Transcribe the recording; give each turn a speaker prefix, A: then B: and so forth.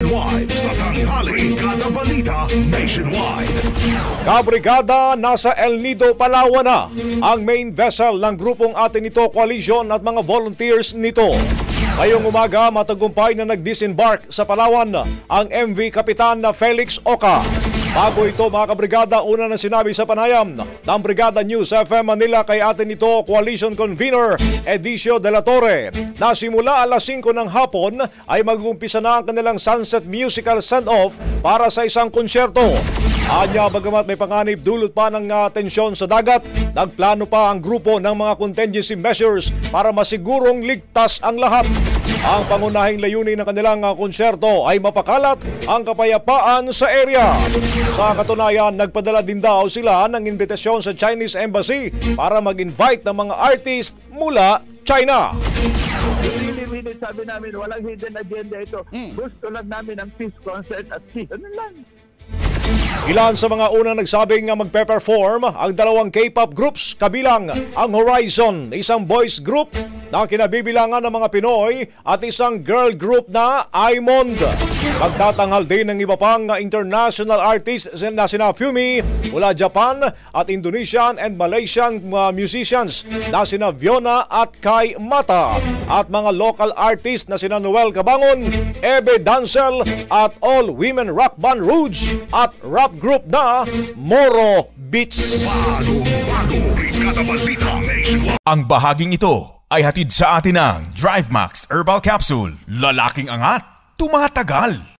A: nationwide sa tanghali. Kada balita nationwide.
B: Kabrigada, nasa El Nido, Palawan na ang main vessel ng grupong Atin Ito Coalition at mga volunteers nito. Ngayong umaga, matagumpay na nag-disembark sa Palawan ang MV Kapitan na Felix Oca. Bago ito mga kabrigada, una na sinabi sa panayam ng Brigada News FM Manila kay Atin Ito Coalition Convener Edicio de la Torre na simula alas 5 ng hapon ay mag-uumpisa na ang kanilang sunset musical send-off para sa isang konsyerto. Anya, bagamat may panganib dulot pa ng tensyon sa dagat, nagplano pa ang grupo ng mga contingency measures para masigurong ligtas ang lahat. Ang pangunahing layunin ng kanilang konsyerto ay mapakalat ang kapayapaan sa area. Sa katunayan, nagpadala din daw sila ng imbitasyon sa Chinese Embassy para mag-invite ng mga artist mula China.
C: Really, sabi namin, walang hidden agenda ito. Gusto lang namin ang peace concert at peace. Ano lang?
B: Ilan sa mga unang nagsabing magpe-perform ang dalawang K-pop groups kabilang ang Horizon, isang boys group na kinabibilangan ng mga Pinoy at isang girl group na Aimond. Magtatanghal din ng iba pang international artists na sina Fumi mula Japan at Indonesian and Malaysian musicians na sina Viona at Kai Mata at mga local artists na sina Noel Cabangon, Ebe Dancel at all-women rock band Rouge at rap group na Moro Beats.
D: Ang bahaging ito ay hatid sa atin ng Drive Max Herbal Capsule. Lalaking angat, tumatagal.